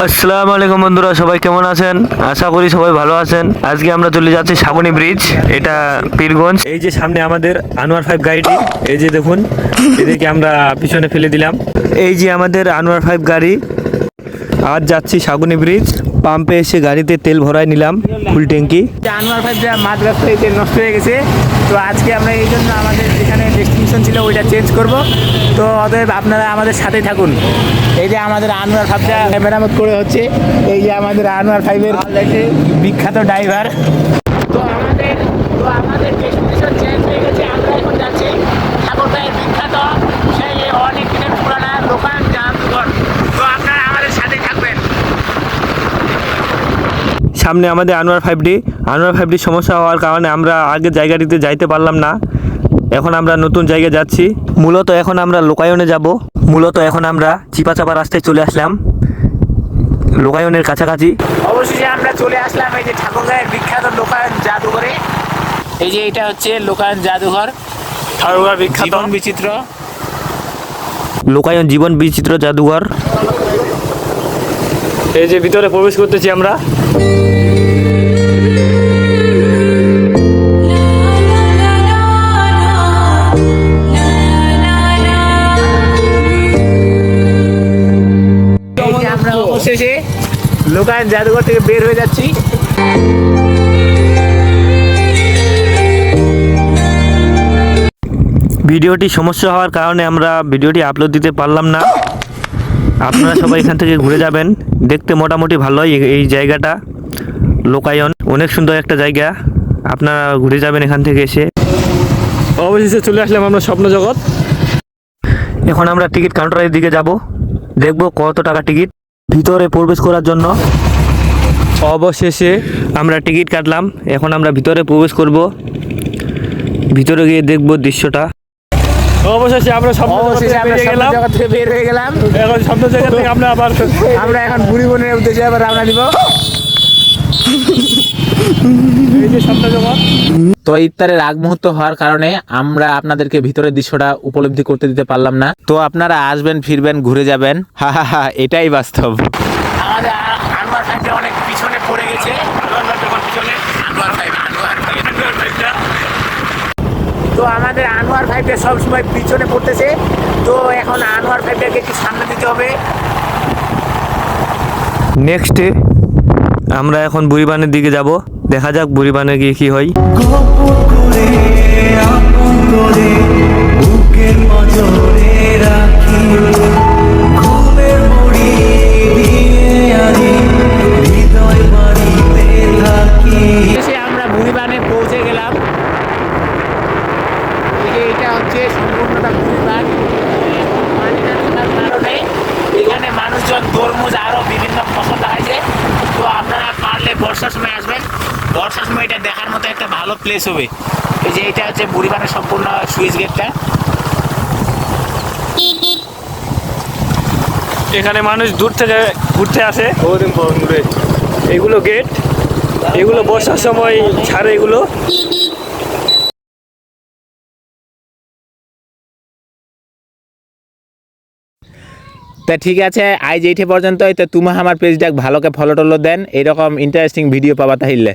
আসসালামু আলাইকুম বন্ধুরা, সবাই কেমন আছেন? আশা করি সবাই ভালো আছেন। আজকে আমরা চলে যাচ্ছি সাগুনি ব্রিজ, এটা পীরগঞ্জ। এই যে সামনে আমাদের আনোয়ার 5 গাড়িটি, এই যে দেখুন, এদেরকে আমরা পিছনে ফেলে দিলাম। এই যে আমাদের আনোয়ার 5 গাড়ি, আজ যাচ্ছি সাগুনি ব্রিজ। পাম্পে এসে গাড়িতে তেল ভরাই নিলাম ফুল ট্যাঙ্কি। আনোয়ার 5 যা মাঝরাস্তায় তেল নষ্ট হয়ে গেছে, তো আজকে আমরা এই জন্য আমাদের যেখানে ডেস্টিনেশন ছিল ওইটা চেঞ্জ করব। তো অতএব আপনারা আমাদের সাথেই থাকুন। এই যে আমাদের আনোয়ার 5 যা মেরামত করে হচ্ছে, এই যে আমাদের আনোয়ার 5-এর বিখ্যাত ড্রাইভার। তো আমাদের ডেস্টিনেশন চেঞ্জ হয়ে গেছে। আমরা এখন যাচ্ছি ঠাকুরগাঁয়ের বিখ্যাত সেই অনেক দিনের পুরানা দোকান জাদুঘর। তো আপনারা আমাদের সাথেই থাকবেন। সামনে আমাদের আনোয়ার 5D সমস্যা হওয়ার কারণে আমরা আগের জায়গাটিতে যাইতে পারলাম না। এখন আমরা নতুন জায়গায় যাচ্ছি। মূলত এখন আমরা লোকায়নে যাব। এখন আমরা চিপাচাপা রাস্তায় চলে আসলাম, লোকায়নের কাছাকাছি। অবশেষে আমরা চলে আসলাম এই যে ঠাকুরগাঁয়ের বিখ্যাত লোকায়ন জাদুঘরে। এই যে এটা হচ্ছে লোকায়ন জাদুঘর, ঠাকুরগাঁর বিখ্যাত জীবন বিচিত্র লোকায়ন জীবন বিচিত্র জাদুঘর। এই যে ভিতরে প্রবেশ করতেছি আমরা। আমরা অবশেষে লোকায়ন জাদুঘর থেকে বের হয়ে যাচ্ছি। ভিডিওটি সমস্যা হওয়ার কারণে আমরা ভিডিওটি আপলোড দিতে পারলাম না। আপনারা সবাই এখান থেকে ঘুরে যাবেন, দেখতে মোটামুটি ভালোই এই জায়গাটা। লোকায়ন অনেক সুন্দর একটা জায়গা, আপনারা ঘুরে যাবেন এখান থেকে এসে। অবশেষে চলে আসলাম আমরা স্বপ্ন জগৎ। এখন আমরা টিকিট কাউন্টারের দিকে যাব, দেখব কত টাকা টিকিট ভিতরে প্রবেশ করার জন্য। অবশেষে আমরা টিকিট কাটলাম, এখন আমরা ভিতরে প্রবেশ করব। ভিতরে গিয়ে দেখব দৃশ্যটা। অবশেষে আমরা স্বপ্ন জগৎ থেকে বের হয়ে গেলাম। এখন স্বপ্ন জায়গা থেকে আমরা এখন বুড়ি বোনের উদ্দেশ্যে আবার রওনা দিব। এই যে স্বপ্ন জগৎ। তো ইফতারের আগ মুহূর্ত হওয়ার কারণে আমরা আপনাদেরকে ভিতরের দৃশ্যটা উপলব্ধি করতে দিতে পারলাম না। তো আপনারা আসবেন, ফিরবেন, ঘুরে যাবেন, হা হা হা, এটাই বাস্তব। আমাদের আনোয়ার 5 অনেক পিছনে পড়ে গেছে। তো আমাদের আনোয়ার 5 সবসময় পিছনে পড়তেছে। তো এখন আনোয়ার 5 একটু সামনে দিতে হবে। নেক্সটে আমরা এখন বুড়িবানের দিকে যাব, দেখা যাক বুড়িবানে গিয়ে কি হয়। আমরা বুড়িবানে পৌঁছে গেলাম। এটা হচ্ছে সম্পূর্ণটা বুড়িবান। কারণে এখানে মানুষজন তরমুজ আরো বিভিন্ন ফসল লাগাইছে। তো আপনারা পারলে বর্ষার সময় আসবেন, বর্ষার সময় এটা দেখার মতো একটা ভালো প্লেস হবে। এই যে এটা হচ্ছে বুড়িবানের সম্পূর্ণ সুইচ গেটটা। এখানে মানুষ দূর থেকে ঘুরতে আসে। এগুলো গেট, এগুলো বর্ষার সময় ছাড়ে এগুলো। তা ঠিক আছে, আজ এইটা পর্যন্ত। তো তুমি আমার পেজটা ভালোকে ফলো টলো দেন, এরকম ইন্টারেস্টিং ভিডিও পাবা তাহলে।